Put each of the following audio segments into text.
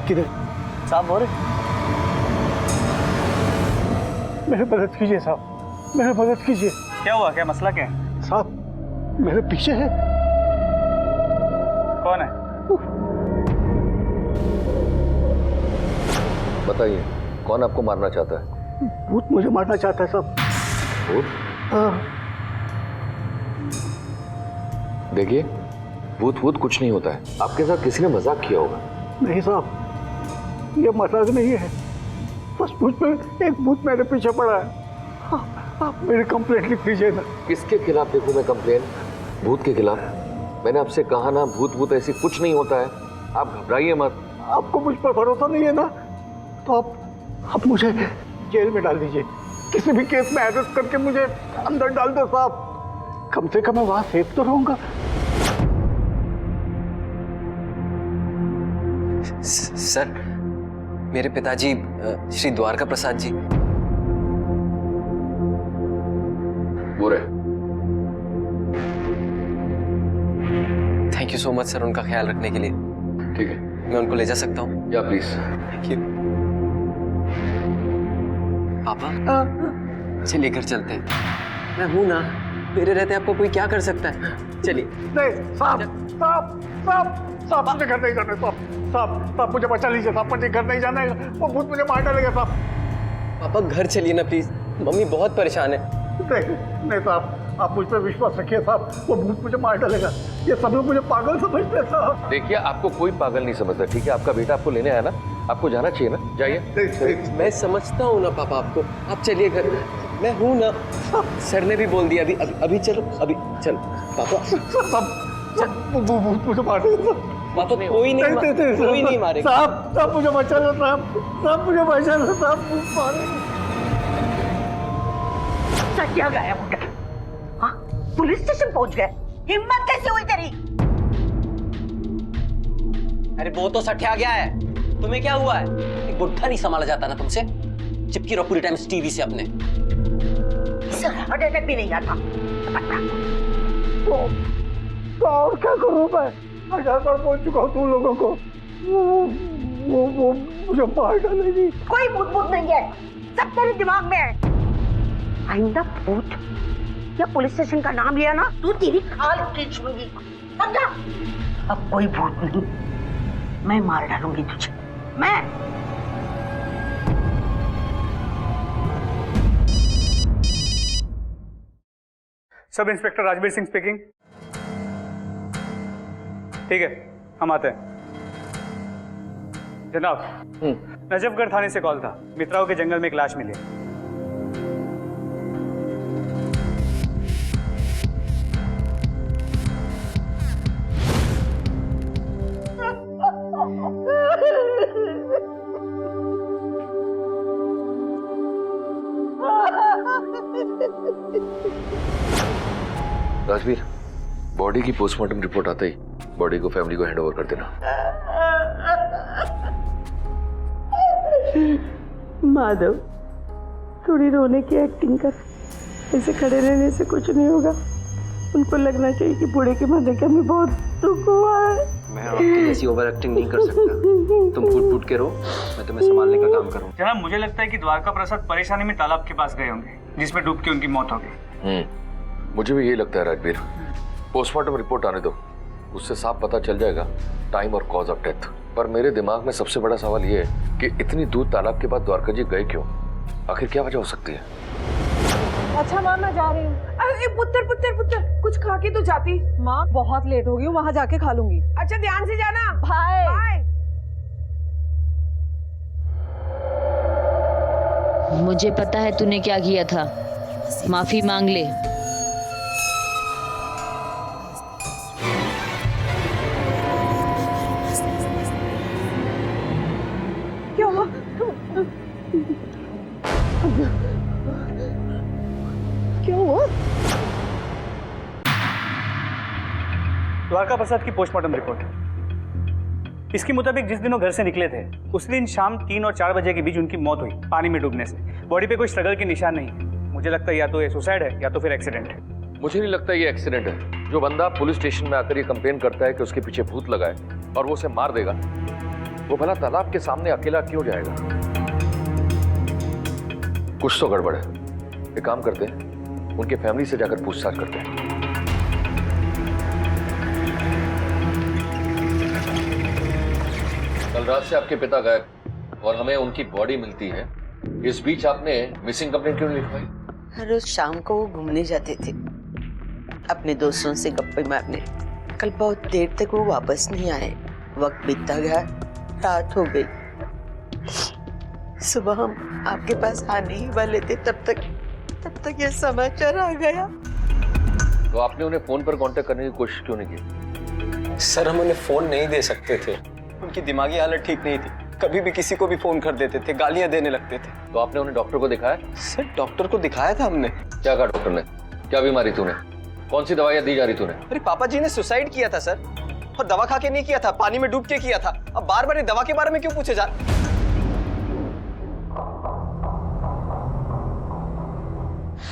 किधर? साहब और मेरे मदद कीजिए साहब, मेरे मदद कीजिए। क्या हुआ, क्या मसला क्या है? साहब मेरे पीछे है। कौन है? बताइए, कौन आपको मारना चाहता है? भूत मुझे मारना चाहता है साहब। भूत? हाँ। देखिए, भूत भूत कुछ नहीं होता है। आपके साथ किसी ने मजाक किया होगा। नहीं साहब, ये मजाक नहीं है। सचमुच में एक भूत मेरे पीछे पड़ा है। आप मेरी कंप्लेंट लिख दीजिए ना। किसके खिलाफ लिखूं मैं कंप्लेन? भूत के खिलाफ? मैंने आपसे कहा ना, भूत भूत ऐसी कुछ नहीं होता है। आप घबराइए मत। आपको मुझ पर भरोसा नहीं है ना, तो आप मुझे जेल में डाल दीजिए। किसी भी केस में अरेस्ट करके मुझे अंदर डाल दो साहब। कम से कम मैं वहां सेफ तो रहूंगा। सर, मेरे पिताजी श्री द्वारका प्रसाद जी। बुरे। Thank you so much sir, उनका ख्याल रखने के लिए। ठीक है, मैं उनको ले जा सकता हूँ? या प्लीज। Thank you. पापा चलिए घर चलते हैं। मैं हूं ना, मेरे रहते आपको कोई क्या कर सकता है। चलिए। नहीं साहब, साहब साहब साहब, मुझे घर नहीं जाना है साहब। साहब साहब मुझे बचा लीजिए साहब, मुझे घर नहीं जाना है। वो भूत मुझे मार डालेगा साहब। पापा घर चलिए ना प्लीज, मम्मी बहुत परेशान है। नहीं साहब, आप मुझ पर विश्वास रखिए साहब, वो भूत मुझे मार डालेगा। ये सब लोग मुझे पागल समझते हैं साहब। देखिए, आपको कोई पागल नहीं समझता, ठीक है? आपका बेटा आपको लेने आया ना, आपको जाना चाहिए ना, जाइए। मैं समझता हूँ ना पापा आपको, आप चलिए घर, मैं हूँ ना। सर ने भी बोल दिया अभी चलो, अभी चलो पापा। वो भूत मुझे मार देगा पापा। कोई नहीं मारेगा साहब। साहब मुझे बचा लो साहब, साहब मुझे बचा लो साहब, भूत मारेगा। क्या गया मुझे? हाँ, पुलिस स्टेशन पहुंच गए। हिम्मत कैसे हुई तेरी? अरे वो तो सठिया गया है, तुम्हें क्या हुआ है? एक बुढ़ा नहीं संभाला जाता ना तुमसे, चिपकी रहो पूरी टाइम टीवी से अपने। हार्ट अटैक भी नहीं आता। तो और क्या करूं मैं? 1000 बार बोल चुका हूं तुम लोगों को, वो मुझे मार डालेगी। कोई भूत भूत नहीं है, सब तेरे दिमाग में है। आइंदा भूत या पुलिस स्टेशन का नाम लिया ना, तू तेरी खाल खींच लूंगी, समझा? अब कोई भूत नहीं, मैं मार डालूंगी तुझे, मैं। Sub inspector Rajveer Singh speaking. ठीक है, हम आते हैं। जनाब, नजफगढ़ थाने से कॉल था। मित्राओं के जंगल में एक लाश मिली। राजवीर, बॉडी की पोस्टमार्टम रिपोर्ट आते ही बॉडी को फैमिली को हैंड ओवर कर देना। माधव, थोड़ी रोने की एक्टिंग कर। ऐसे खड़े रहने से कुछ नहीं होगा। उनको लगना चाहिए कि बूढ़े के मरने का हमें बहुत दुख हुआ है। मैं आपकी ऐसी ओवर एक्टिंग नहीं कर सकता। तुम फूट फूट के रो, मैं तुम्हें संभालने का काम करूँ। जनाब, मुझे लगता है कि द्वारका प्रसाद परेशानी में तालाब के पास गए होंगे, जिसमें डूब के उनकी मौत हो गई। मुझे भी यही लगता है राजवीर। पोस्टमार्टम रिपोर्ट आने दो, उससे साफ पता चल जाएगा टाइम और कॉज ऑफ डेथ। पर मेरे दिमाग में सबसे बड़ा सवाल ये है कि इतनी दूर तालाब के बाद द्वारका जी गए क्यों? आखिर क्या वजह हो सकती है? अच्छा माँ, मैं जा रही हूँ। अरे पुत्र पुत्र पुत्र, कुछ खा के तो जाती। माँ बहुत लेट हो गई हूँ, वहाँ जाके खा लूंगी। अच्छा ध्यान से जाना। Bye bye. मुझे पता है तूने क्या किया था, माफी मांग ले। क्या हुआ? क्या हुआ? द्वारका प्रसाद की पोस्टमार्टम रिपोर्ट। इसके मुताबिक जिस दिन वो घर से निकले थे, उस दिन शाम 3 और 4 बजे के बीच उनकी मौत हुई, पानी में डूबने से। बॉडी पे कोई स्ट्रगल के निशान नहीं है। मुझे लगता है या तो ये सुसाइड है या तो फिर एक्सीडेंट है। मुझे नहीं लगता ये एक्सीडेंट है। जो बंदा पुलिस स्टेशन में आकर ये कंप्लेन करता है कि उसके पीछे भूत लगा है और वो उसे मार देगा, वो भला तालाब के सामने अकेला क्यों जाएगा? कुछ तो गड़बड़ है। एक काम करते हैं, उनके फैमिली से जाकर पूछताछ करते हैं। कल रात से आपके पिता गायब और हमें उनकी बॉडी मिलती है। इस बीच आपने मिसिंग कंप्लेंट क्यों नहीं लिखवाई? हर रोज शाम को वो घूमने जाते थे अपने दोस्तों से गप्पे मारने। कल बहुत देर तक वो वापस नहीं आए। वक्त बीतता गया, रात हो गई। सुबह हम आपके पास आने ही वाले थे, तब तक ये समाचार आ गया। तो आपने उन्हें फोन पर कांटेक्ट करने की कोशिश क्यों नहीं की? सर हम उन्हें फोन नहीं दे सकते थे, उनकी दिमागी हालत ठीक नहीं थी। कभी भी किसी को भी फोन कर देते थे, गालियां देने लगते थे। तो आपने उन्हें डॉक्टर को दिखाया? सर डॉक्टर को दिखाया था हमने। क्या कहा डॉक्टर ने? क्या बीमारी तूने? कौन सी दवाइयां दी जा रही तूने? अरे पापा जी ने सुसाइड किया था सर, और दवा खा के नहीं किया था, पानी में डूब के किया था। अब बार बार दवा के बारे में क्यों पूछे जा?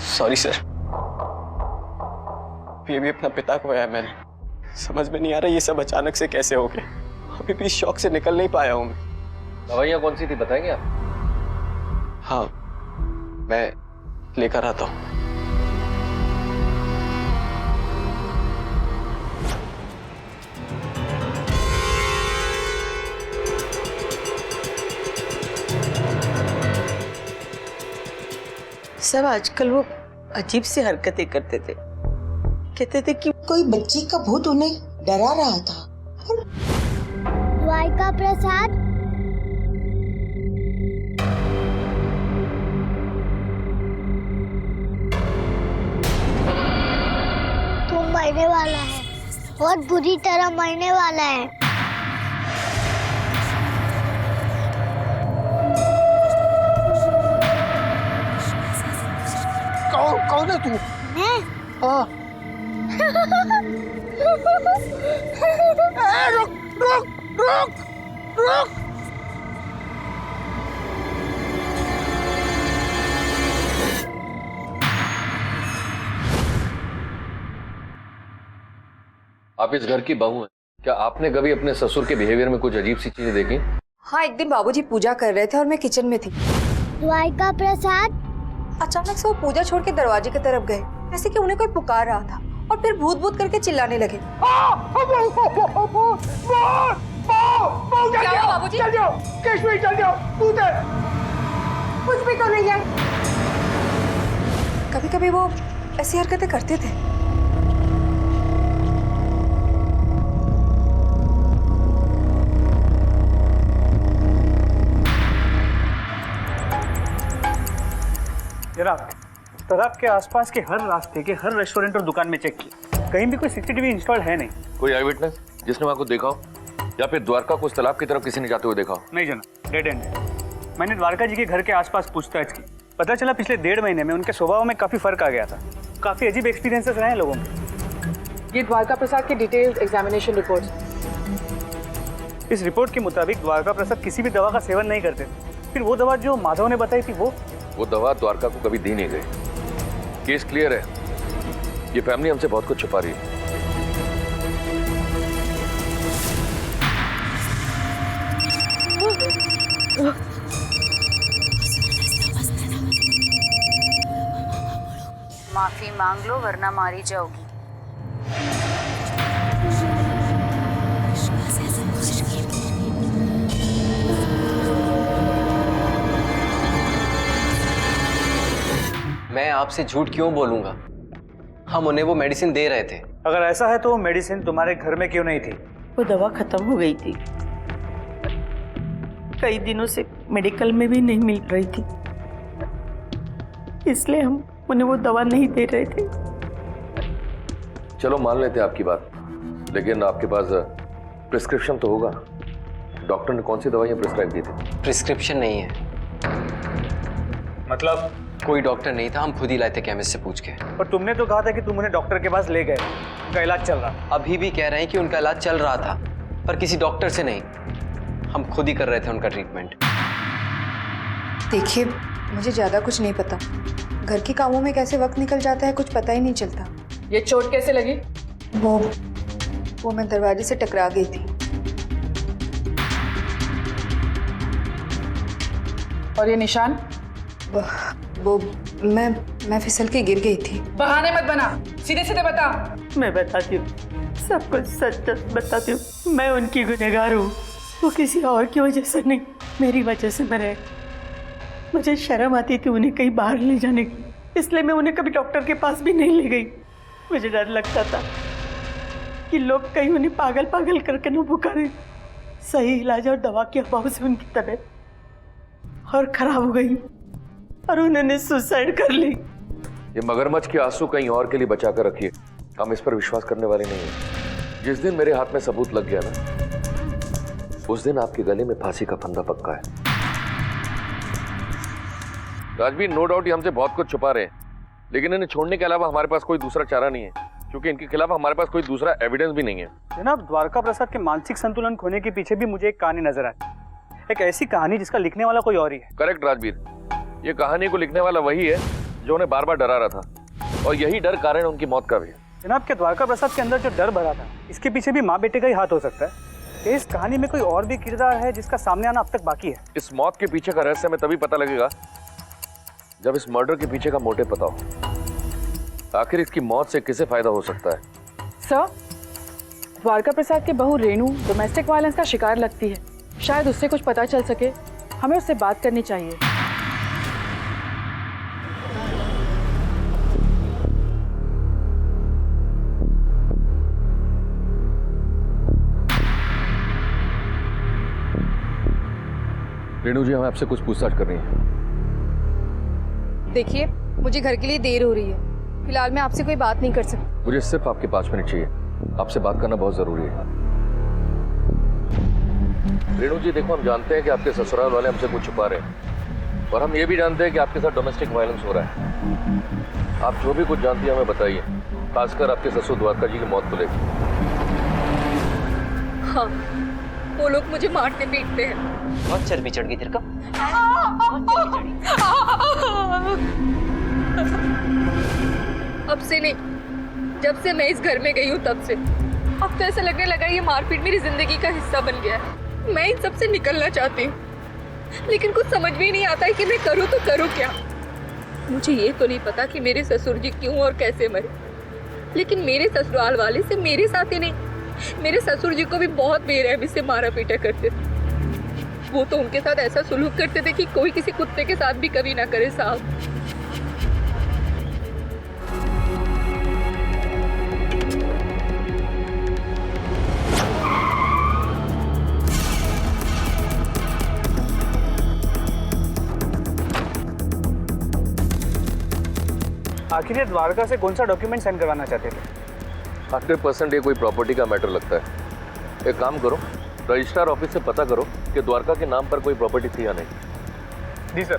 सॉरी सर, ये भी अपना पिता को है मैंने। समझ में नहीं आ रहा ये सब अचानक से कैसे हो गया। अभी भी शॉक से निकल नहीं पाया हूं मैं। दवाइयां कौन सी थी बताएंगे आप? हाँ मैं लेकर आता हूं। सब आजकल वो अजीब सी हरकतें करते थे। कहते थे कि कोई बच्ची का भूत उन्हें डरा रहा था। द्वारका प्रसाद, तू मरने वाला है, बहुत बुरी तरह मरने वाला है। कौन है तू? मैं? हाँ। रुक रुक रुक रुक। आप इस घर की बहू हैं। क्या आपने कभी अपने ससुर के बिहेवियर में कुछ अजीब सी चीजें देखी? हाँ, एक दिन बाबूजी पूजा कर रहे थे और मैं किचन में थी। द्वारका प्रसाद, अचानक से वो पूजा छोड़ के दरवाजे की तरफ गए, जैसे कि उन्हें कोई पुकार रहा था, और फिर भूत भूत करके चिल्लाने लगे। क्या हुआ बाबूजी? चल जाओ केशवी, चल जाओ। भूत है। कुछ भी तो नहीं है। कभी कभी वो ऐसी हरकतें करते थे। जनाब, तालाब के आसपास के हर रास्ते के हर रेस्टोरेंट और दुकान में चेक किया, कहीं भी कोई सीसीटीवी इंस्टॉल है नहीं। कोई आई विटनेस जिसने वहां को देखा हो, या फिर द्वारका को उस तालाब की तरफ किसी ने जाते हुए देखा हो? नहीं जनाब, डेड एंड है। मैंने द्वारका जी के घर के आसपास पूछताछ की, पता चला पिछले 1.5 महीने में उनके स्वभाव में काफी फर्क आ गया था। काफी अजीब एक्सपीरियंसेस रहे हैं लोगों के। ये द्वारका प्रसाद की डिटेल्ड एग्जामिनेशन रिपोर्ट। इस रिपोर्ट के मुताबिक द्वारका प्रसाद किसी भी दवा का सेवन नहीं करते थे। फिर वो दवा जो माधव ने बताई थी वो दवा द्वारका को कभी दी नहीं गई। केस क्लियर है। ये फैमिली हमसे बहुत कुछ छुपा रही है। माफी मांग लो वरना मारी जाओगी। मैं आपसे झूठ क्यों बोलूंगा? हम उन्हें वो मेडिसिन दे रहे थे। अगर ऐसा है तो वो मेडिसिन तुम्हारे घर में क्यों नहीं थी? वो दवा खत्म हो गई थी, कई दिनों से मेडिकल में भी नहीं मिल रही थी, इसलिए हम उन्हें वो दवा नहीं दे रहे थे। चलो मान लेते हैं आपकी बात, लेकिन आपके पास प्रिस्क्रिप्शन तो होगा। डॉक्टर ने कौन सी दवाइयाँ प्रिस्क्राइब की थी? प्रिस्क्रिप्शन नहीं है। मतलब कोई डॉक्टर नहीं था, हम खुद ही लाए थे केमिस्ट से पूछ के। पर तुमने तो कहा था कि तुम उन्हें डॉक्टर के पास ले गए, उनका इलाज चल रहा। अभी भी कह रहे हैं कि उनका इलाज चल रहा था, पर किसी डॉक्टर से नहीं। हम खुद ही कर रहे थे उनका ट्रीटमेंट। देखिए, मुझे ज्यादा कुछ नहीं पता। घर के कामों में कैसे वक्त निकल जाता है कुछ पता ही नहीं चलता। ये चोट कैसे लगी? वो मैं दरवाजे से टकरा गई थी। और ये निशान? वो मैं फिसल के गिर गई थी। बहाने मत बना, सीधे सीधे बता। मैं बताती हूँ, सब कुछ सच सच बताती हूँ। मैं उनकी गुनहगार हूँ, वो किसी और की वजह से नहीं, मेरी वजह से मरे। मुझे शर्म आती थी उन्हें कहीं बाहर ले जाने की, इसलिए मैं उन्हें कभी डॉक्टर के पास भी नहीं ले गई। मुझे डर लगता था कि लोग कहीं उन्हें पागल पागल करके न पुकारें। सही इलाज और दवा के अभाव से उनकी तबीयत और खराब हो गई और उन्होंने सुसाइड कर ली। ये मगरमच्छ के आंसू कहीं और के लिए बचा कर रखिए, हम इस पर विश्वास करने वाले नहीं हैं। जिस दिन मेरे हाथ में सबूत लग गया ना, उस दिन आपके गले में फांसी का फंदा पक्का है। राजवीर, नो डाउट ये हमसे बहुत कुछ छुपा रहे हैं, लेकिन इन्हें छोड़ने के अलावा हमारे पास कोई दूसरा चारा नहीं है, क्योंकि इनके खिलाफ हमारे पास कोई दूसरा एविडेंस भी नहीं है। जनाब, द्वारका प्रसाद के मानसिक संतुलन खोने के पीछे भी मुझे एक कहानी नजर आई, एक ऐसी कहानी जिसका लिखने वाला कोई और ही है। करेक्ट राजवीर, ये कहानी को लिखने वाला वही है जो उन्हें बार बार डरा रहा था, और यही डर कारण उनकी मौत का भी है। जनाब, क्या द्वारका प्रसाद के अंदर जो डर भरा था, इसके पीछे भी माँ बेटे का ही हाथ हो सकता है? क्या इस कहानी में कोई और भी किरदार है जिसका सामने आना अब तक बाकी है? इस मौत के पीछे का रहस्य हमें तभी पता लगेगा जब इस मर्डर के पीछे का मोटिव पता हो। आखिर इसकी मौत से किसे फायदा हो सकता है? सर, द्वारका प्रसाद की बहू रेणु डोमेस्टिक वायलेंस का शिकार लगती है, शायद उससे कुछ पता चल सके। हमें उससे बात करनी चाहिए। रेणु जी, हमें आपसे कुछ पूछताछ करनी है। देखिए, मुझे घर के लिए देर हो रही है, फिलहाल मैं आपसे कोई बात नहीं कर सकती। मुझे सिर्फ आपके 5 मिनट चाहिए, आपसे बात करना बहुत जरूरी है। रेणु जी, देखो, हम जानते हैं कि आपके ससुराल वाले हमसे कुछ छुपा रहे हैं, और हम ये भी जानते हैं कि आपके साथ डोमेस्टिक वायलेंस हो रहा है। आप जो भी कुछ जानती हैं हमें बताइए, खासकर आपके ससुर द्वारका जी की मौत को लेकर। हाँ, वो लोग मुझे मारते पीटते हैं। बहुत चर्बी चढ़ गई तेरे को। अब से नहीं, जब से मैं इस घर में गई हूँ तब से। अब तो ऐसा लगने लगा ये मारपीट मेरी जिंदगी का हिस्सा बन गया है। मैं इन सब से निकलना चाहती हूँ, लेकिन कुछ समझ भी नहीं आता है कि मैं करूँ तो करूँ क्या। मुझे ये तो नहीं पता कि मेरे ससुर जी क्यों और कैसे मरे, लेकिन मेरे ससुराल वाले से मेरे साथ ही नहीं, मेरे ससुर जी को भी बहुत बेरहमी से मारा पीटा करते थे। वो तो उनके साथ ऐसा सुलूक करते थे कि कोई किसी कुत्ते के साथ भी कभी ना करे साहब। आखिर ये द्वारका से कौन सा डॉक्यूमेंट साइन करवाना चाहते थे? 100% ये कोई प्रॉपर्टी का मैटर लगता है। एक काम करो, रजिस्ट्रार ऑफिस से पता करो कि द्वारका के नाम पर कोई प्रॉपर्टी थी या नहीं। जी सर।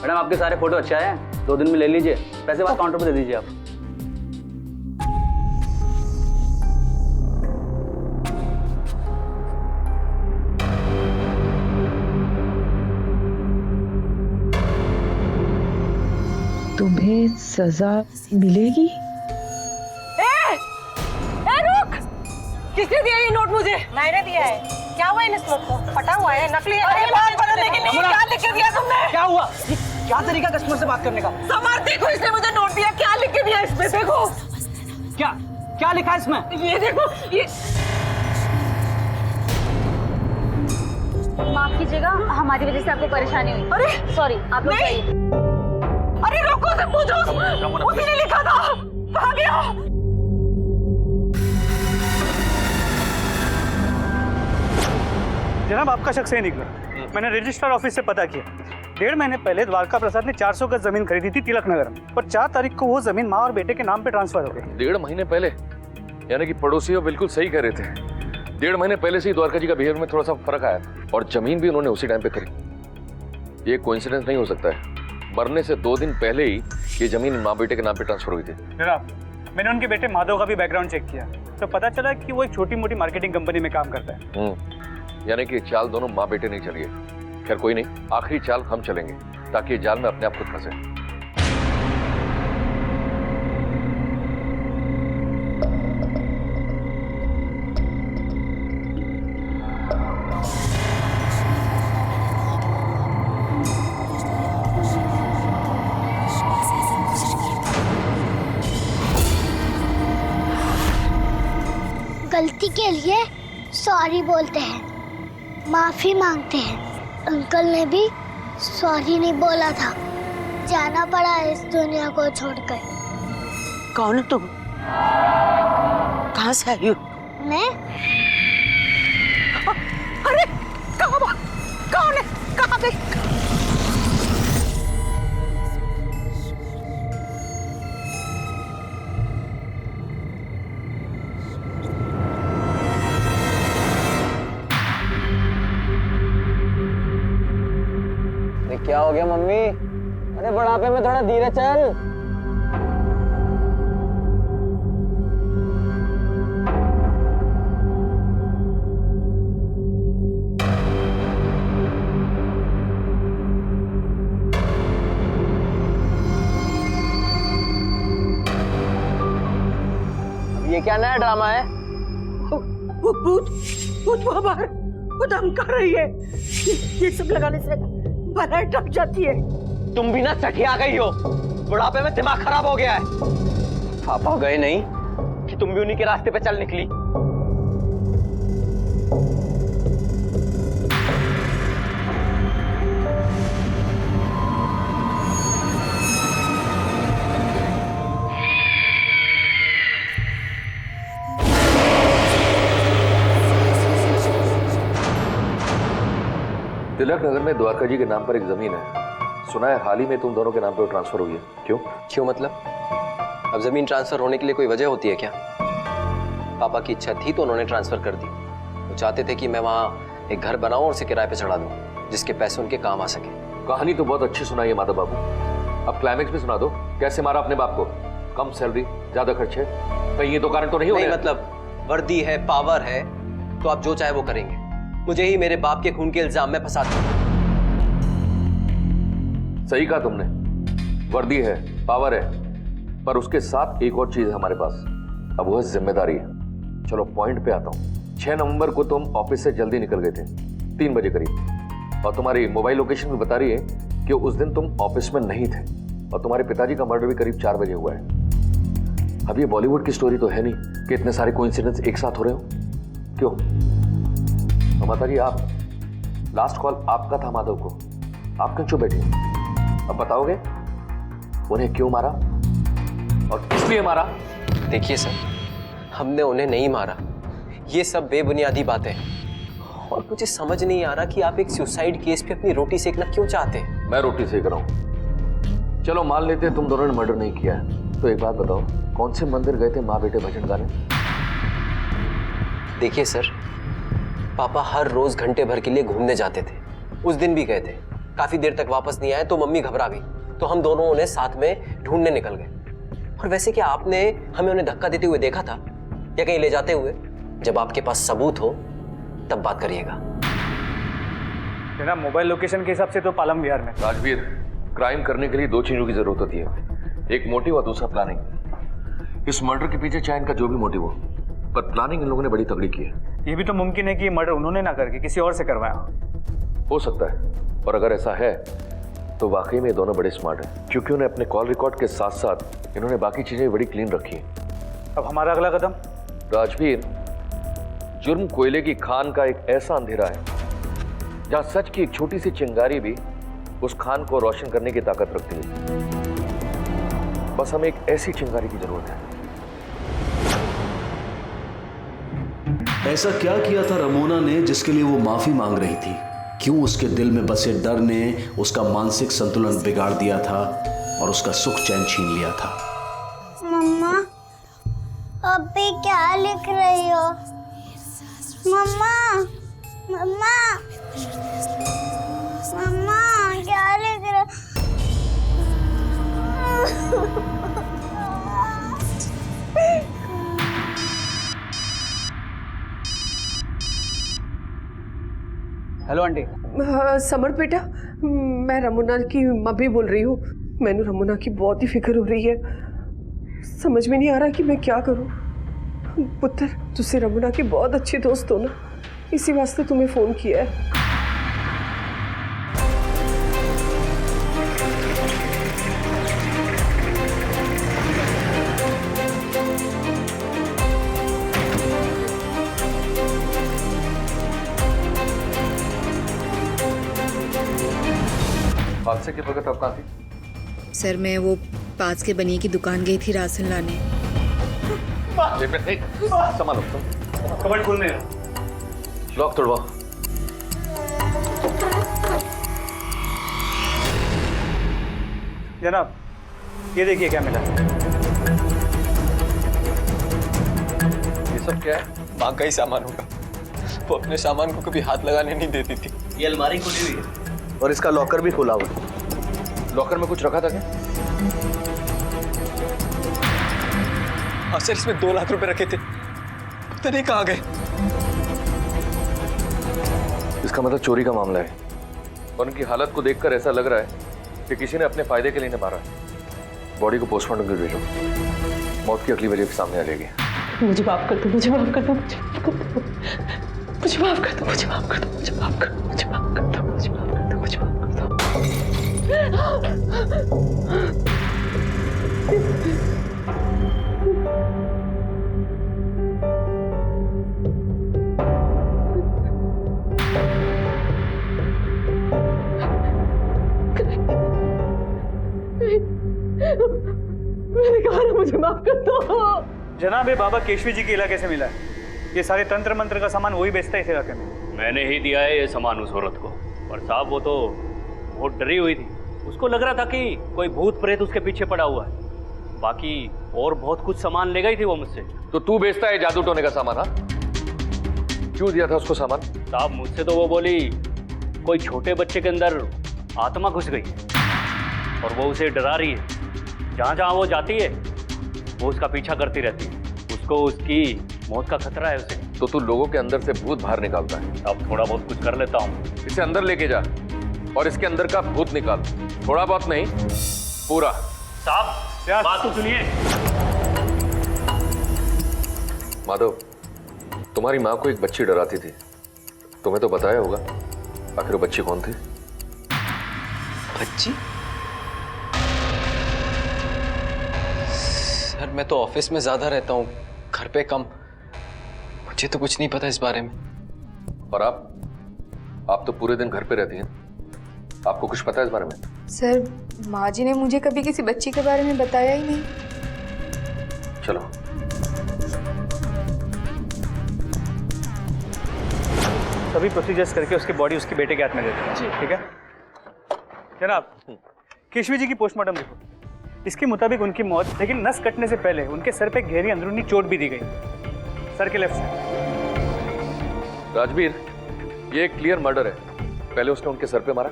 मैडम, आपके सारे फोटो अच्छे आए हैं, 2 दिन में ले लीजिए। पैसे बाद काउंटर पर दे दीजिए आप। तुम्हें सजा मिलेगी। किसने दिया ये नोट मुझे? मैंने दिया है। क्या हुआ इन नोट को? फटा हुआ है, नकली है। अरे बात बदलने के लिए क्या लिख के दिया तुमने? क्या हुआ? क्या तरीका कस्टमर से बात करने का? समार देखो, इसने मुझे नोट दिया, क्या लिख के दिया इसमें? देखो क्या क्या लिखा है इसमें? ये देखो, ये माफ कीजिएगा, हमारी वजह से आपको परेशानी हुई। अरे सॉरी, आप लोग नहीं। जाइए। अरे रोको, से पूछो, उसी ने लिखा था। कहाँ गया? जनाब, आपका शक सही निकला। मैंने रजिस्ट्रार ऑफिस से पता किया। 1.5 महीने पहले द्वारका प्रसाद ने 400 गज जमीन खरीदी थी तिलक नगर में, और 4 तारीख को वो जमीन माँ और बेटे के नाम पे ट्रांसफर हो गई। 1.5 महीने पहले? यानी कि पड़ोसी बिल्कुल सही कह रहे थे। 1.5 महीने पहले से ही द्वारका जी का बिहेवियर में थोड़ा सा फर्क आया, और जमीन भी उन्होंने उसी टाइम पे खरीदी। ये कोइंसिडेंस नहीं हो सकता है। मरने से 2 दिन पहले ही ये जमीन माँ बेटे के नाम पे ट्रांसफर हुई थी। जनाब, मैंने उनके बेटे माधव का भी बैकग्राउंड चेक किया, तो पता चला कि वो एक छोटी मोटी मार्केटिंग कंपनी में काम करता है। यानी कि चाल दोनों माँ बेटे नहीं चली है। खैर कोई नहीं, आखिरी चाल हम चलेंगे ताकि ये जाल में अपने आप खुद फंसे। गलती के लिए सॉरी बोलते हैं, माफी मांगते हैं। अंकल ने भी सॉरी नहीं बोला था, जाना पड़ा इस दुनिया को छोड़कर। कौन हो तुम? कहाँ से आई हो? मैं अरे कौन है? कहाँ गई? क्या हो गया मम्मी? अरे बुढ़ापे में थोड़ा धीरे चल। ये क्या नया ड्रामा है? भूत वहाँ बाहर वो दम कर रही है। ये सब लगाने से भलाई टक जाती है। तुम भी ना सठिया गई हो, बुढ़ापे में दिमाग खराब हो गया है। पापा गए नहीं कि तुम भी उन्हीं के रास्ते पे चल निकली। तिलक नगर में द्वारका जी के नाम पर एक जमीन है, सुना है हाल ही में तुम दोनों के नाम पर ट्रांसफर हुई है। क्यों मतलब? अब जमीन ट्रांसफर होने के लिए कोई वजह होती है क्या? पापा की इच्छा थी तो उन्होंने ट्रांसफर कर दी। वो चाहते थे कि मैं वहाँ एक घर बनाऊं और उसे किराए पे चढ़ा दूं, जिसके पैसे उनके काम आ सके। कहानी तो बहुत अच्छी सुनाई है माधव बाबू, अब क्लाइमेक्स भी सुना दो। कैसे मारा अपने बाप को? कम सैलरी, ज्यादा खर्चे, कहीं ये तो कारण तो नहीं हो? नहीं मतलब वर्दी है, पावर है, तो आप जो चाहे वो करेंगे। मुझे ही मेरे बाप के खून के इल्जाम में फंसा दिया। सही कहा तुमने, वर्दी है, पावर है, पर उसके साथ एक और चीज है हमारे पास, अब वह जिम्मेदारी है। चलो पॉइंट पे आता हूँ। 6 नवंबर को तुम ऑफिस से जल्दी निकल गए थे, 3 बजे करीब, और तुम्हारी मोबाइल लोकेशन भी बता रही है कि उस दिन तुम ऑफिस में नहीं थे, और तुम्हारे पिताजी का मर्डर भी करीब 4 बजे हुआ है। अब ये बॉलीवुड की स्टोरी तो है नहीं कि इतने सारे कोइंसिडेंस एक साथ हो रहे हो। क्यों? तो माता जी, आप लास्ट कॉल आपका था माधव को, आप क्यों चुप बैठे? अब बताओगे उन्हें क्यों मारा और किस लिए मारा? देखिए सर, हमने उन्हें नहीं मारा, ये सब बेबुनियादी बातें हैं। और मुझे समझ नहीं आ रहा कि आप एक सुसाइड केस पे अपनी रोटी सेकना क्यों चाहते हैं? मैं रोटी सेक रहा हूं। चलो मान लेते तुम दोनों ने मर्डर नहीं किया है, तो एक बात बताओ, कौन से मंदिर गए थे माँ बेटे भजन गाने? देखिए सर, पापा हर रोज घंटे भर के लिए घूमने जाते थे, उस दिन भी गए थे, काफी देर तक वापस नहीं आए तो मम्मी घबरा गई, तो हम दोनों उन्हें साथ में ढूंढने निकल गए। और वैसे क्या आपने हमें उन्हें धक्का देते हुए देखा था या कहीं ले जाते हुए? जब आपके पास सबूत हो तब बात करिएगा। मेरा मोबाइल लोकेशन के हिसाब से तो पालम विहार में। राजवीर, क्राइम करने के लिए 2 चीजों की जरूरत होती है, एक मोटिव और दूसरा प्लानिंग। इस मर्डर के पीछे चाहे इनका जो भी मोटिव हो, पर प्लानिंग इन लोगों ने बड़ी तगड़ी की है। ये भी तो मुमकिन है कि ये मर्डर उन्होंने ना करके किसी और से करवाया हो सकता है, और अगर ऐसा है तो वाकई में ये दोनों बड़े स्मार्ट हैं, क्योंकि उन्हें अपने कॉल रिकॉर्ड के साथ साथ इन्होंने बाकी चीजें बड़ी क्लीन रखी हैं। अब हमारा अगला कदम? राजवीर, जुर्म कोयले की खान का एक ऐसा अंधेरा है जहां सच की एक छोटी सी चिंगारी भी उस खान को रोशन करने की ताकत रखती है। बस हमें एक ऐसी चिंगारी की जरूरत है। ऐसा क्या किया था रमोना ने जिसके लिए वो माफी मांग रही थी? क्यों उसके दिल में बसे डर ने उसका मानसिक संतुलन बिगाड़ दिया था और उसका सुख चैन छीन लिया था? मम्मा, अभी क्या लिख रही हो? मम्मा, मम्मा, मम्मा, क्या लिख रहे? Hello aunty. समर बेटा, मैं रमुना की मम्मी बोल रही हूँ। मैंने रमुना की बहुत ही फिक्र हो रही है, समझ में नहीं आ रहा कि मैं क्या करूँ। पुत्र, तुझसे रमुना की बहुत अच्छी दोस्त हो ना, इसी वास्ते तुम्हें फोन किया है। हादसे के वक्त आप कहाँ थी? सर मैं वो पास के बनिए की दुकान गई थी राशन लाने। संभालो कबर्ड खोलने लॉक तोड़वाओ। जनाब ये देखिए क्या मिला। ये सब क्या है? माँ का ही सामान होगा। वो अपने सामान को कभी हाथ लगाने नहीं देती थी। ये अलमारी खुली हुई है और इसका लॉकर भी खुला हुआ है। लॉकर में कुछ रखा था क्या? हाँ सर, इसमें 2 लाख रुपए रखे थे, पता नहीं कहाँ गए। इसका मतलब चोरी का मामला है और उनकी हालत को देखकर ऐसा लग रहा है कि किसी ने अपने फायदे के लिए इन्हें मारा है। बॉडी को पोस्टमार्टम के भेजो, मौत की अगली वजह सामने आ जाएगी। मुझे माफ कर दो, मुझे माफ कर दो, मुझे माफ कर दो, मुझे माफ कर दो, मुझे माफ कर दो, मुझे माफ कर दो, मुझे माफ कर दो, मुझे माफ कर दो, मुझे माफ कर दो। मैंने कहा ना मुझे माफ कर दो। जनाब ये बाबा केशवी जी के इलाके से मिला है। ये सारे तंत्र मंत्र का सामान वही बेचता है इस इलाके में। मैंने ही दिया है ये सामान उस औरत को। और साहब वो तो बहुत डरी हुई थी, उसको लग रहा था कि कोई भूत प्रेत उसके पीछे पड़ा हुआ है। बाकी और बहुत कुछ सामान ले गई थी वो मुझसे। तो तू बेचता है जादू टोने का सामान? हाँ, क्यों दिया था उसको सामान? साहब मुझसे तो वो बोली कोई छोटे बच्चे के अंदर आत्मा घुस गई है और वो उसे डरा रही है। जहाँ जहाँ वो जाती है वो उसका पीछा करती रहती है, उसको उसकी मौत का खतरा है उसे। तो तू लोगों के अंदर से भूत बाहर निकालता है? अब थोड़ा बहुत कुछ कर लेता हूँ। इसे अंदर लेके जा और इसके अंदर का भूत निकाल। थोड़ा बहुत नहीं, पूरा। साहब बात तो सुनिए। माधव, तुम्हारी माँ को एक बच्ची डराती थी, तुम्हें तो बताया होगा। आखिर वो बच्ची कौन थी? बच्ची? सर मैं तो ऑफिस में ज्यादा रहता हूँ, घर पे कम। मुझे तो कुछ नहीं पता इस बारे में। और आप तो पूरे दिन घर पे रहती हैं, आपको कुछ पता है इस बारे में? सर माँ जी ने मुझे कभी किसी बच्ची के बारे में बताया ही नहीं। चलो। सभी प्रोसीजर्स करके उसकी बॉडी उसके बेटे के हाथ में देते हैं। ठीक है जनाब, केशवी जी की पोस्टमार्टम रिपोर्ट। इसके मुताबिक उनकी मौत, लेकिन नस कटने से पहले उनके सर पे गहरी अंदरूनी चोट भी दी गई, सर के लेफ्ट साइड। राजवीर, ये एक क्लियर मर्डर है। पहले उसने उनके सर पे मारा,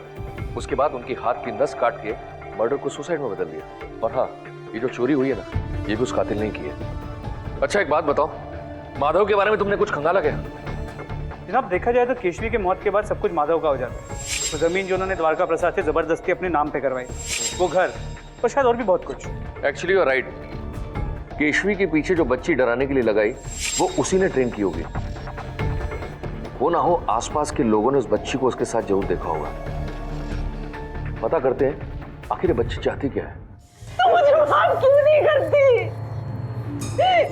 उसके बाद उनकी हाथ की नस काट के मर्डर को सुसाइड में बदल दिया। और हाँ, ये जो चोरी हुई है ना, ये भी उस कातिल ने की है। अच्छा एक बात बताओ, माधव के बारे में तुमने कुछ खंगाला क्या? जनाब देखा जाए तो केशवी के मौत के बाद सब कुछ माधव का हो जाता है। तो जमीन जो उन्होंने द्वारका प्रसाद से जबरदस्ती अपने नाम पे करवाई, वो घर और शायद और भी बहुत कुछ। Actually you are right. Keshavi के पीछे जो बच्ची डराने के लिए लगाई, वो उसी ने ट्रेन की होगी। वो ना हो आसपास के लोगों ने उस बच्ची को उसके साथ जरूर देखा होगा। पता करते हैं आखिर ये बच्ची चाहती क्या है। तो मुझे माफ क्यों नहीं करती?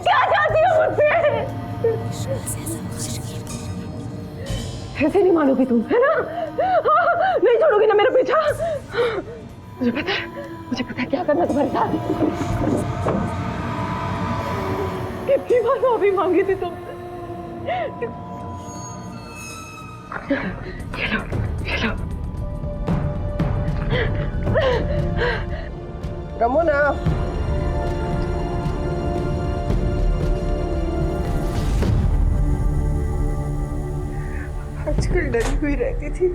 क्या चाहती हो मुझसे? ऐसे नहीं मानोगी तुम, है ना? हाँ, नहीं छोड़ोगी ना मेरा पीछा? मुझे पता है क्या करना तुम्हारे साथ। कितनी बार माफी मांगी थी तुमसे। ये लो। रमोना, आजकल डरी हुई रहती थी।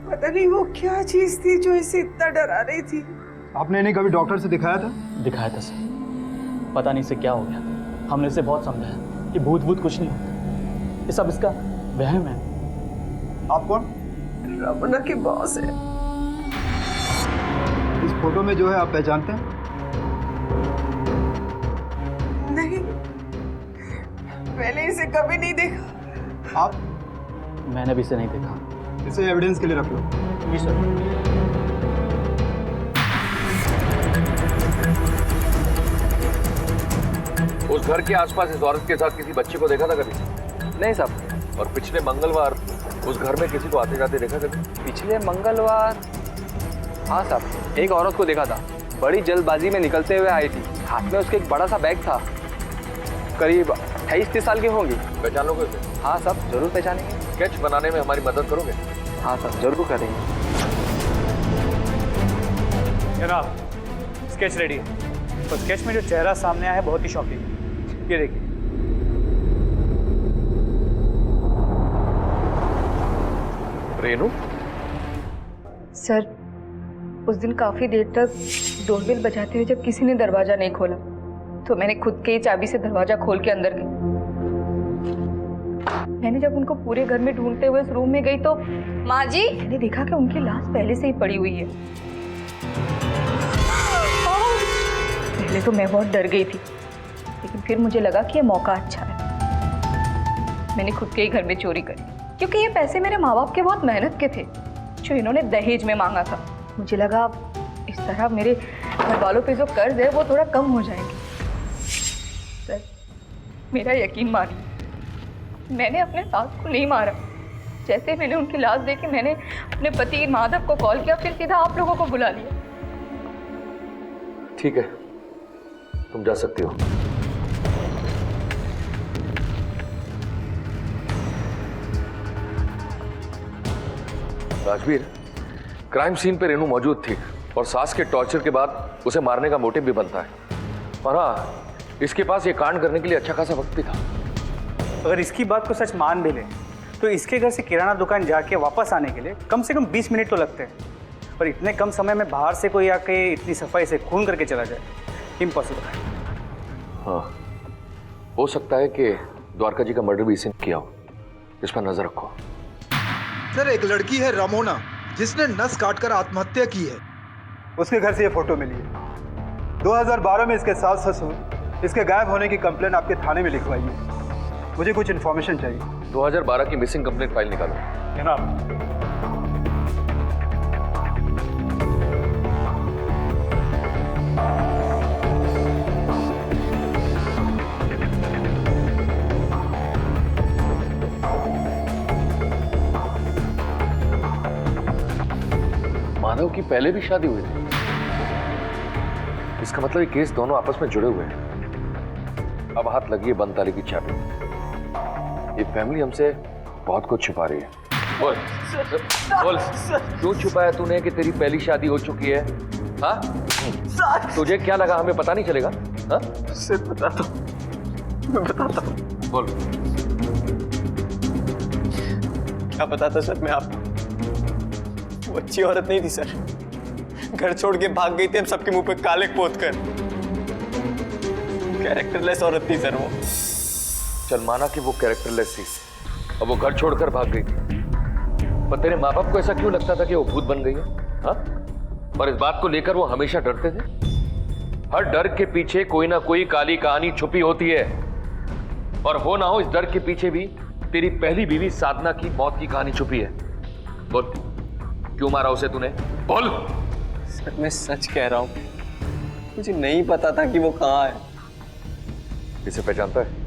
पता नहीं वो क्या चीज थी जो इसे इतना डरा रही थी। आपने इन्हें कभी डॉक्टर से दिखाया था? दिखाया था सर, पता नहीं इसे क्या हो गया। हमने इसे बहुत समझाया कि भूत भूत कुछ नहीं होता, ये सब इसका वहम है। आप कौन? रमोना के बॉस है। इस फोटो में जो है आप पहचानते हैं? नहीं, मैंने इसे कभी नहीं देखा। आप? मैंने भी इसे नहीं देखा। इसे एविडेंस के लिए रख लो। जी सर। उस घर के आसपास इस औरत के साथ किसी बच्चे को देखा था कभी? नहीं साहब। और पिछले मंगलवार उस घर में किसी को आते जाते देखा कभी? पिछले मंगलवार, हाँ साहब, एक औरत को देखा था, बड़ी जल्दबाजी में निकलते हुए आई थी। हाथ में उसके एक बड़ा सा बैग था, करीब 28-30 साल की होंगी। पहचान लोगे उसे? हाँ साहब, जरूर पहचानेंगे। स्केच बनाने में हमारी मदद करोगे? हाँ साहब, जरूर करेंगे। जनाब, स्केच रेडी है। तो स्केच में जो चेहरा सामने आया है बहुत ही शॉकिंग है। ये देखिए। रेनू? सर, उस दिन काफी देर तक डोरबेल बजाते हुए जब किसी ने दरवाजा नहीं खोला तो मैंने खुद के ही चाबी से दरवाजा खोल के अंदर गई। मैंने जब उनको पूरे घर में ढूंढते हुए उस रूम में गई तो माँ जी, मैंने देखा कि उनकी लाश पहले से ही पड़ी हुई है। पहले तो मैं बहुत डर गई थी, लेकिन फिर मुझे लगा कि ये मौका अच्छा है। मैंने खुद के ही घर में चोरी करी, क्योंकि ये पैसे मेरे माँ बाप के बहुत मेहनत के थे जो इन्होंने दहेज में मांगा था। मुझे लगा इस तरह मेरे घर वालों पे जो कर्ज है वो थोड़ा कम हो जाएंगे। सर, मेरा यकीन मानिए, मैंने अपने सास को नहीं मारा। जैसे मैंने उनकी लाश देखी, मैंने अपने पति माधव को कॉल किया, फिर सीधा आप लोगों को बुला लिया। ठीक है, तुम जा सकती हो। राजवीर, क्राइम सीन पे रेनू मौजूद थी और सास के टॉर्चर के बाद उसे मारने का मोटिव भी बनता है। और हाँ, इसके पास ये कांड करने के लिए अच्छा खासा वक्त भी था। अगर इसकी बात को सच मान भी ले तो इसके घर से किराना दुकान जाके वापस आने के लिए कम से कम 20 मिनट तो लगते हैं, और इतने कम समय में बाहर से कोई आके इतनी सफाई से खून करके चला जाए, इम्पॉसिबल है। हाँ, हो सकता है कि द्वारका जी का मर्डर भी इसी ने किया हो। इस पर नजर रखो। सर, एक लड़की है रमोना, जिसने नस काटकर आत्महत्या की है। उसके घर से ये फोटो मिली है। 2012 में इसके सास ससुर इसके गायब होने की कंप्लेन आपके थाने में लिखवाई है। मुझे कुछ इन्फॉर्मेशन चाहिए। 2012 की मिसिंग कंप्लेंट फाइल निकालो। जनाब। माधव की पहले भी शादी हुई थी। इसका मतलब ये केस दोनों आपस में जुड़े हुए हैं। अब हाथ लगी है बंद ताले की चाबी। ये फैमिली हमसे बहुत कुछ छुपा रही है। बोल बोल, क्यों छुपाया तूने कि तेरी पहली शादी हो चुकी है? हाँ, तुझे क्या लगा हमें पता नहीं चलेगा? हाँ, सिर्फ बताता हूँ, मैं बताता हूँ। बोल। क्या बताता सर मैं आपको? वो अच्छी औरत नहीं थी सर, घर छोड़ के भाग गई थी हम सबके मुंह पे काले पोत कर। कैरेक्टरलेस औरत थी सर वो। चल माना कि वो कैरेक्टरलेस थी, अब वो घर छोड़कर भाग गई थी, पर तेरे माँ बाप को ऐसा क्यों लगता था कि वो भूत बन गई है? हाँ? और इस बात को लेकर वो हमेशा डरते थे। हर डर के पीछे कोई ना कोई काली कहानी छुपी होती है, और हो ना हो इस डर के पीछे भी तेरी पहली बीवी साधना की मौत की कहानी छुपी है। बोल, क्यों मारा उसे तूने? बोल। सर मैं सच कह रहा हूँ, मुझे नहीं पता था कि वो कहाँ है। इसे पहचानता है?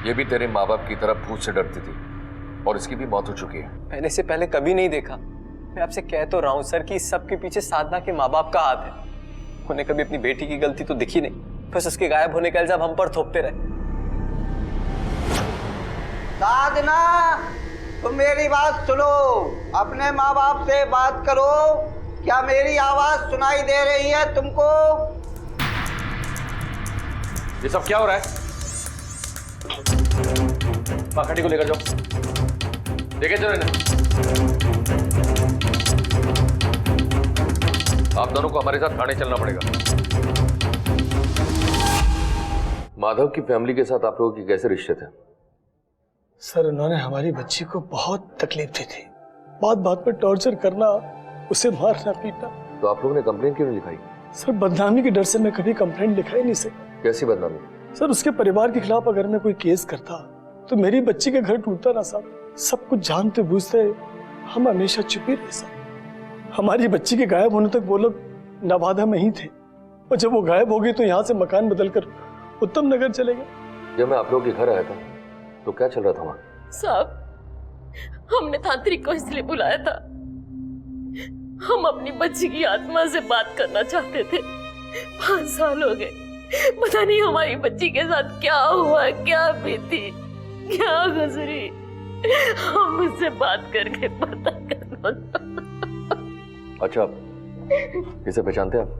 ये भी तेरे माँ बाप की तरह भूत से डरती थी, और इसकी भी मौत हो चुकी है। मैंने इसे पहले कभी नहीं देखा। मैं आपसे कह तो रहा हूँ सर कि इस सब के पीछे साधना के माँ बाप का हाथ है। उन्हें कभी अपनी बेटी की गलती तो दिखी नहीं, बस उसके गायब होने का इल्जाम हम पर थोपते रहे। साधना, तुम मेरी बात सुनो, अपने माँ बाप से बात करो। क्या मेरी आवाज सुनाई दे रही है तुमको? ये सब क्या हो रहा है? पाखंडी को लेकर जाओ, देखे चलो इन्हें। आप दोनों को हमारे साथ थाने चलना पड़ेगा। माधव की फैमिली के साथ आप लोगों के कैसे रिश्ते थे? सर, उन्होंने हमारी बच्ची को बहुत तकलीफ दी थी। बात बात पर टॉर्चर करना, उसे मारना पीटना। तो आप लोगों ने कंप्लेन क्यों नहीं लिखाई? सर, बदनामी के डर से मैं कभी कंप्लेंट लिखा ही नहीं सका। कैसी बदनामी? सर, उसके परिवार के खिलाफ अगर मैं कोई केस करता तो मेरी बच्ची का घर टूटता ना साहब। सब कुछ जानते बूझते हम हमेशा चुप ही रहे साहब। हमारी बच्ची के गायब होने तक वो लोग नवादा में ही थे, और जब वो गायब हो गई तो यहाँ से मकान बदलकर उत्तम नगर चले गए। जब मैं आप लोगों के घर आया था तो क्या चल रहा था वहाँ? साहब, हमने तांत्रिक को इसलिए बुलाया था, हम अपनी बच्ची की आत्मा से बात करना चाहते थे। 5 साल हो गए, पता नहीं हमारी बच्ची के साथ क्या हुआ, क्या बीती, क्या गुजरी। हम उससे बात करके पता करना। अच्छा, इसे पहचानते हैं आप?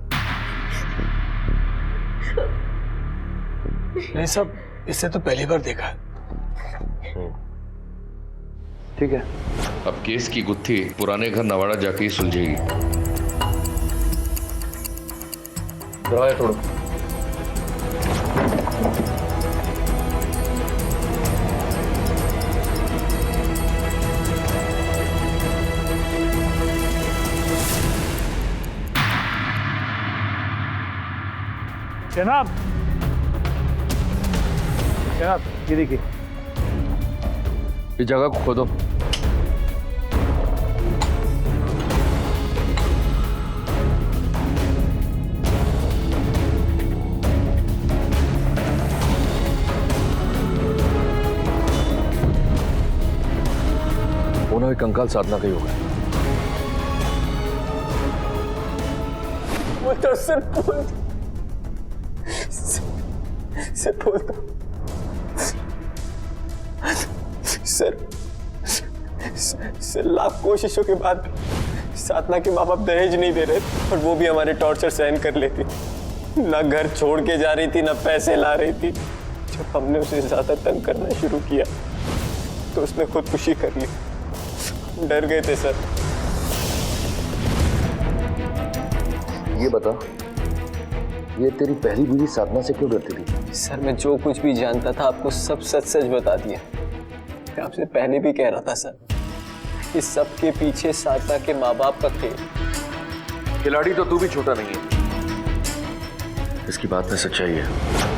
नहीं साहब, इससे तो पहली बार देखा है। ठीक है, अब केस की गुत्थी पुराने घर नवाड़ा जाके ही सुलझेगी। दरवाजा तोड़ो। जनाब, जनाब ये देखिए, इस जगह को खोदो। होना भी कंकाल साधना का ही होगा। वो तो सर बोलता सर लाख कोशिशों के बाद साधना के माँ बाप दहेज नहीं दे रहे थे, और वो भी हमारे टॉर्चर सहन कर लेती। ना घर छोड़ के जा रही थी, ना पैसे ला रही थी। जब हमने उसे ज्यादा तंग करना शुरू किया तो उसने खुदकुशी कर ली। डर गए थे सर। ये बता, ये तेरी पहली बीवी साधना से क्यों डरती थी? सर, मैं जो कुछ भी जानता था आपको सब सच सच बता दिया। मैं आपसे पहले भी कह रहा था सर, इस सब के पीछे साधना के माँ बाप का खेल। खिलाड़ी तो तू भी छोटा नहीं है, इसकी बात में सच्चाई है।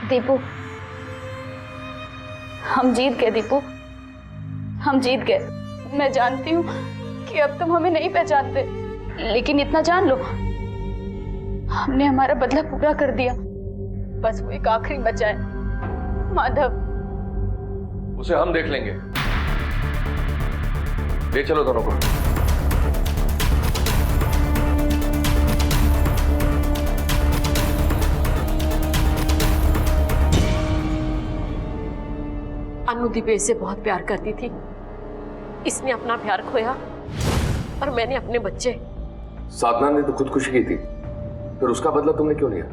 दीपू, हम जीत गए। दीपू, हम जीत गए। मैं जानती हूँ कि अब तुम हमें नहीं पहचानते, लेकिन इतना जान लो, हमने हमारा बदला पूरा कर दिया। बस वो एक आखिरी बचा है, माधव। उसे हम देख लेंगे। ले चलो दोनों को। अनु दीपेश से बहुत प्यार करती थी। इसने अपना प्यार खोया और मैंने अपने बच्चे। साधना ने तो खुदकुशी की थी, फिर उसका बदला तुमने क्यों लिया?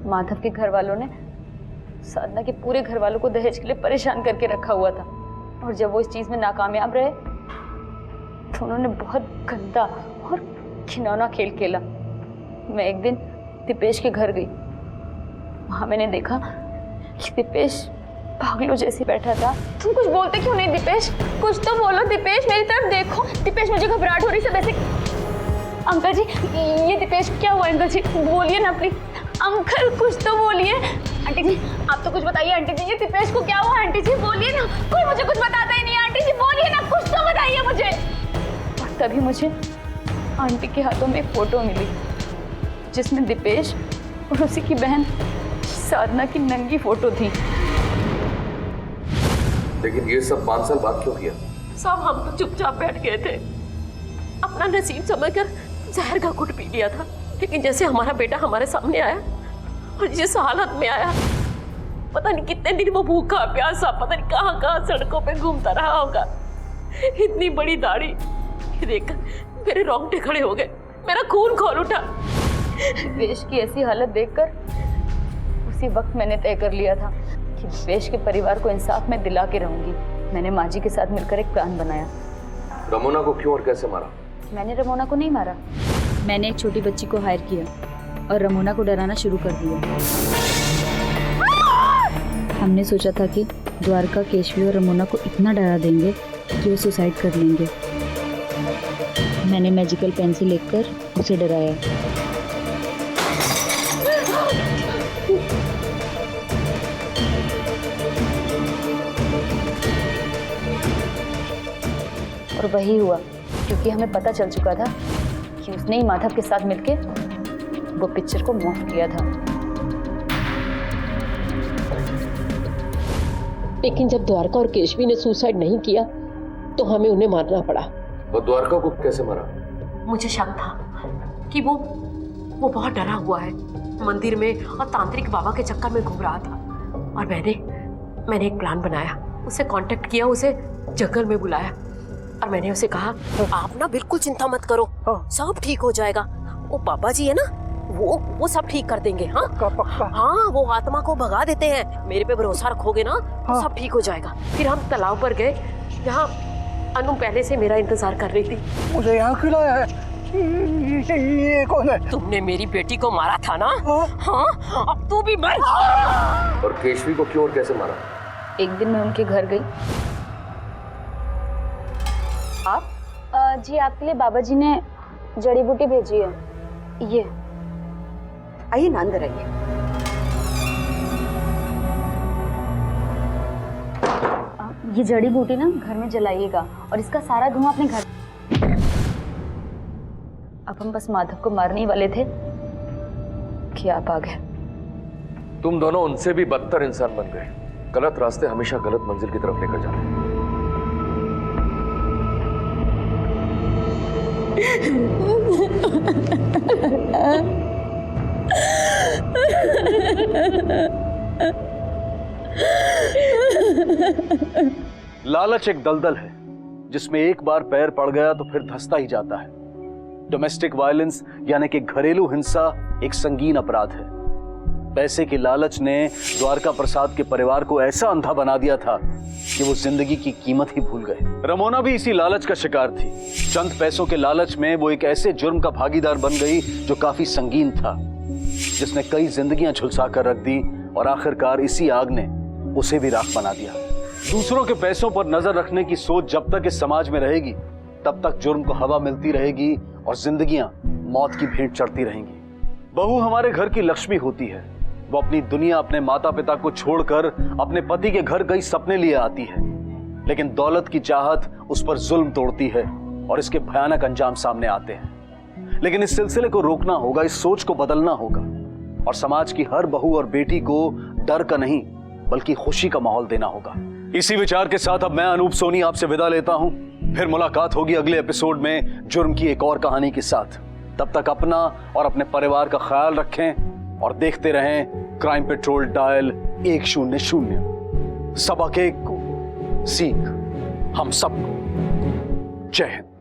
माधव के घर वालों ने साधना के पूरे घर वालों को दहेज के लिए परेशान करके रखा हुआ था, और जब वो इस चीज में नाकामयाब रहे तो उन्होंने बहुत गंदा और घिनौना खेल खेला। मैं एक दिन दीपेश के घर गई। वहां मैंने देखा कि दीपेश पागलों जैसे बैठा था। तुम कुछ बोलते क्यों नहीं दीपेश? कुछ तो बोलो दीपेश, मेरी तरफ देखो। दीपेश, मुझे घबराहट हो रही है वैसे। अंकल जी, ये दीपेश क्या हुआ? अंकल जी बोलिए ना प्लीज। अंकल कुछ तो बोलिए। आंटी जी आप तो कुछ बताइए। आंटी जी, ये दीपेश को क्या हुआ? आंटी जी बोलिए ना। कोई मुझे कुछ बताता ही नहीं। आंटी जी बोलिए ना, कुछ तो बताइए मुझे। और तभी मुझे आंटी के हाथों में एक फोटो मिली जिसमें दीपेश और उसी की बहन साधना की नंगी फोटो थी। लेकिन ये सब 5 साल बाद क्यों किया? सब हम तो चुपचाप बैठ गए थे, अपना नसीब समझकर जहर का घुट पी लिया था। लेकिन जैसे हमारा बेटा हमारे सामने आया और जिस हालत में आया, पता नहीं कितने दिन वो भूखा प्यासा, पता नहीं कहाँ कहाँ सड़कों पे घूमता रहा होगा। इतनी बड़ी दाढ़ी देखकर मेरे रोंगटे खड़े हो गए, मेरा खून खौल उठा। दीपेश की ऐसी हालत देखकर उसी वक्त मैंने तय कर लिया था कि दीपेश के परिवार को इंसाफ में दिला के रहूंगी। मैंने माँ जी के साथ मिलकर एक प्लान बनाया। रमोना को क्यों और कैसे मारा? मैंने रमोना को नहीं मारा। मैंने एक छोटी बच्ची को हायर किया और रमोना को डराना शुरू कर दिया। हमने सोचा था कि द्वारका, केशवी और रमोना को इतना डरा देंगे कि वो सुसाइड कर लेंगे। मैंने मैजिकल पेन से लेकर उसे डराया। और वही हुआ, क्योंकि हमें पता चल चुका था कि उसने ही माधव के साथ मिलके वो पिक्चर को माफ किया था। लेकिन जब द्वारका और केशवी ने सुसाइड नहीं किया तो हमें उन्हें मारना पड़ा। वो द्वारका को कैसे मारा? मुझे शक था कि वो बहुत डरा हुआ है, मंदिर में और तांत्रिक बाबा के चक्कर में घूम रहा था। और मैंने एक प्लान बनाया, उसे कांटेक्ट किया, उसे जंगल में बुलाया और मैंने उसे कहा, आप ना बिल्कुल चिंता मत करो, सब ठीक हो जाएगा। वो बाबा जी है ना, वो सब ठीक कर देंगे। हाँ हाँ, वो आत्मा को भगा देते हैं, मेरे पे भरोसा रखोगे ना तो सब ठीक हो जाएगा। फिर हम तालाब पर गए, जहाँ अनु पहले से मेरा इंतजार कर रही थी। मुझे यहाँ खिलाया है, ये कौन है? तुमने मेरी बेटी को मारा था ना? हाँ, अब तू भी मर। और केशवी को क्यों और कैसे मारा? एक दिन मैं उनके घर गई। आप? जी, आपके लिए बाबा जी ने जड़ी बूटी भेजी है, ये। आइए ना, अंदर आइए। ये जड़ी बूटी ना घर में जलाइएगा और इसका सारा धुआं अपने घर। अब हम बस माधव को मारने ही वाले थे कि आप आ गए। तुम दोनों उनसे भी बदतर इंसान बन गए। गलत रास्ते हमेशा गलत मंजिल की तरफ लेकर जाते हैं। लालच एक दलदल है जिसमें एक बार पैर पड़ गया तो फिर धंसता ही जाता है। डोमेस्टिक वायलेंस यानी कि घरेलू हिंसा एक संगीन अपराध है। पैसे की लालच ने द्वारका प्रसाद के परिवार को ऐसा अंधा बना दिया था कि वो जिंदगी की कीमत ही भूल गए। रमोना भी इसी लालच का शिकार थी। चंद पैसों के लालच में वो एक ऐसे जुर्म का भागीदार बन गई जो काफी संगीन था, जिसने कई जिंदगियां झुलसा कर रख दी और आखिरकार इसी आग ने उसे भी राख बना दिया। दूसरों के पैसों पर नजर रखने की सोच जब तक इस समाज में रहेगी तब तक जुर्म को हवा मिलती रहेगी और जिंदगियां मौत की भेंट चढ़ती रहेंगी। बहू हमारे घर की लक्ष्मी होती है। वो अपनी दुनिया, अपने माता पिता को छोड़कर अपने पति के घर कई सपने लिए आती है, लेकिन दौलत की चाहत उस पर जुल्म तोड़ती है और इसके भयानक अंजाम सामने आते हैं। लेकिन इस सिलसिले को रोकना होगा, इस सोच को बदलना होगा और समाज की हर बहू और बेटी को डर का नहीं बल्कि खुशी का माहौल देना होगा। इसी विचार के साथ अब मैं अनूप सोनी आपसे विदा लेता हूं। फिर मुलाकात होगी अगले एपिसोड में जुर्म की एक और कहानी के साथ। तब तक अपना और अपने परिवार का ख्याल रखें और देखते रहें क्राइम पेट्रोल डायल 100। सबक एक को सीख हम सबको। जय हिंद।